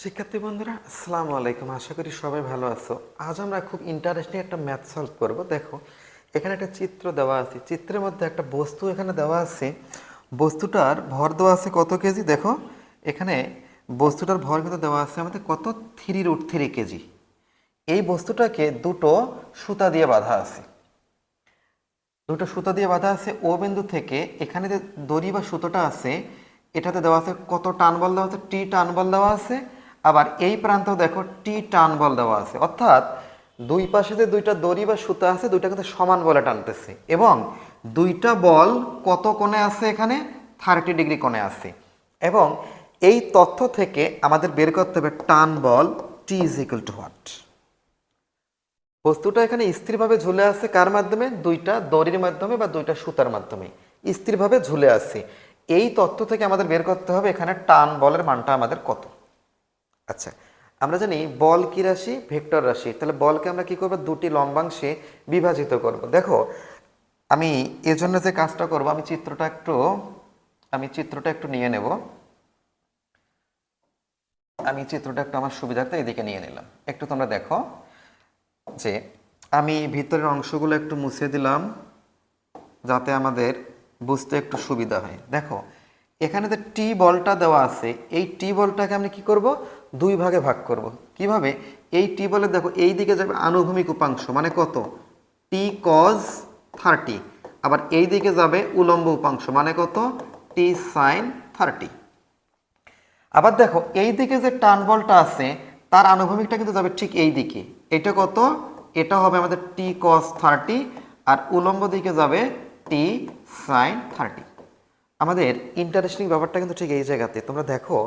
শিক্ষার্থী বন্ধুরা আসসালামু আলাইকুম। আশা করি সবাই ভালো আছো। আজ আমরা খুব ইন্টারেস্টিং একটা ম্যাথ সলভ করব। দেখো এখানে একটা চিত্র দেওয়া আছে, চিত্রের মধ্যে একটা বস্তু এখানে দেওয়া আছে। বস্তুটার ভর দেওয়া আছে কত কেজি। দেখো এখানে বস্তুটার ভর কিন্তু দেওয়া আছে আমাদের কত, 3√3 কেজি। এই বস্তুটাকে দুটো সুতা দিয়ে বাঁধা আছে, দুটো সুতা দিয়ে বাঁধা আছে। ও বিন্দু থেকে এখানে যে দড়ি বা সুতোটা আছে এটাতে দেওয়া আছে কত টান বল দেওয়া আছে, টি টান বল দেওয়া আছে। আবার এই প্রান্তেও দেখো টি টান বল দেওয়া আছে, অর্থাৎ দুই পাশে যে দুইটা দড়ি বা সুতা আছে দুইটা কিন্তু সমান বলে টানতেছে এবং দুইটা বল কত কোণে আছে, এখানে 30 ডিগ্রি কোণে আছে। এবং এই তথ্য থেকে আমাদের বের করতে হবে টান বল টি ইজ ইকুয়াল টু হোয়াট। বস্তুটা এখানে স্থিরভাবে ঝুলে আছে কার মাধ্যমে, দুইটা দড়ির মাধ্যমে বা দুইটা সুতার মাধ্যমে স্থিরভাবে ঝুলে আছে। এই তথ্য থেকে আমাদের বের করতে হবে এখানে টান বলের মানটা আমাদের কত। আচ্ছা, আমরা জানি বল কি রাশি, ভেক্টর রাশি। তাহলে বলকে আমরা কি করব, দুটি লম্বাংশে বিভাজিত করব। দেখো আমি এজন্য যে কাজটা করব, আমি চিত্রটা একটু নিয়ে নেব। আমি চিত্রটা একটু আমার সুবিধার্থে এদিকে নিয়ে নিলাম। একটু তোমরা দেখো যে আমি ভিতরের অংশগুলো একটু মুছে দিলাম যাতে আমাদের বুঝতে একটু সুবিধা হয়। দেখো এখানে যে টি বলটা দেওয়া আছে, এই টি বলটাকে আমি কি করব, দুই ভাগে ভাগ করব। কিভাবে, এই টি বলে দেখো এই দিকে যাবে আনুভূমিক উপাংশ মানে কত, টি কজ 30, আবার এই দিকে যাবে উলম্ব উপাংশ মানে কত, টি সাইন 30। আবার দেখো এই দিকে যে টান বলটা আছে তার আনুভূমিকটা কিন্তু যাবে ঠিক এই দিকে, এটা কত, এটা হবে আমাদের টি কস 30, আর উলম্ব দিকে যাবে টি সাইন 30। আমাদের ইন্টারেস্টিং ব্যাপারটা কিন্তু ঠিক এই জায়গাতে। তোমরা দেখো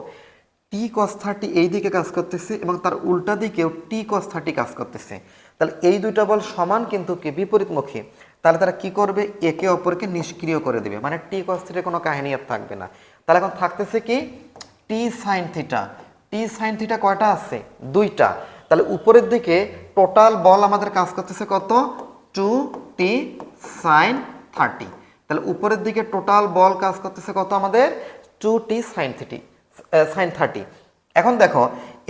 টি কস 30 এই দিকে কাজ করতেছে এবং তার উল্টা দিকেও টি কস 30 কাজ করতেছে। তাহলে এই দুইটা বল সমান কিন্তু কি বিপরীতমুখী। তাহলে তারা কি করবে, একে অপরকে নিষ্ক্রিয় করে দেবে, মানে টি কস থিটার কোনো কাহিনী আর থাকবে না। তাহলে এখন থাকতেছে কি, টি সাইন থিটা। টি সাইন থিটা কয়টা আছে, দুইটা। তাহলে উপরের দিকে টোটাল বল আমাদের কাজ করতেছে কত, 2t সাইন 30। তাহলে উপরের দিকে টোটাল বল কাজ করতেছে কত আমাদের, 2t সাইন 30। এখন দেখো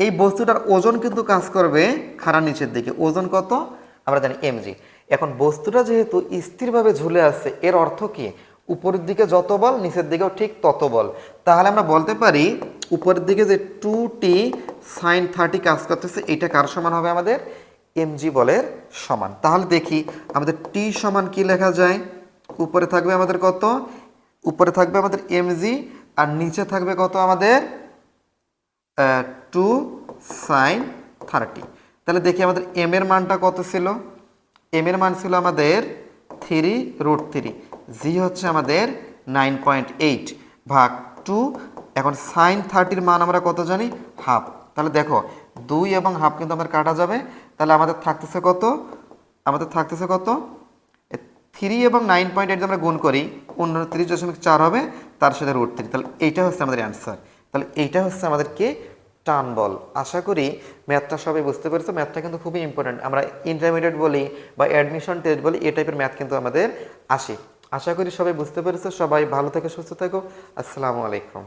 এই বস্তুটার ওজন কিন্তু কাজ করবে খাড়া নিচের দিকে, ওজন কত আমরা জানি mg। এখন বস্তুটা যেহেতু স্থিরভাবে ঝুলে আছে এর অর্থ কি, উপরের দিকে যত বল নিচের দিকেও ঠিক তত বল। তাহলে আমরা বলতে পারি উপরের দিকে যে 2t সাইন 30 কাজ করতেছে এটা কার সমান হবে, আমাদের mg বলের সমান। তাহলে দেখি আমাদের t সমান কি লেখা যায়, উপরে থাকবে আমাদের কত, উপরে থাকবে আমাদের mg আর নিচে থাকবে কত আমাদের 2 সাইন 30। তাহলে দেখি আমাদের m এর মানটা কত ছিল, m এর মান ছিল আমাদের 3√3, জি হচ্ছে আমাদের 9.8 ভাগ 2। এখন সাইন 30-র মান আমরা কত জানি, হাফ। তাহলে দেখো 2 এবং হাফ কিন্তু আমাদের কাটা যাবে। তাহলে আমাদের থাকতেছে কত, 3 এবং 9.8 আমরা গুণ করি 29.4 হবে, তার সাথে √3। তাহলে এইটা হচ্ছে আমাদের অ্যান্সার। তাহলে এইটা হচ্ছে আমাদের কি, টান বল। আশা করি ম্যাথটা সবাই বুঝতে পেরেছো। ম্যাথটা কিন্তু খুবই ইম্পর্টেন্ট। আমরা ইন্টারমিডিয়েট বলি বা অ্যাডমিশন টেস্ট বলি, এই টাইপের ম্যাথ কিন্তু আমাদের আসে। আশা করি সবাই বুঝতে পেরেছো। সবাই ভালো থেকে সুস্থ থেকো। আসসালামু আলাইকুম।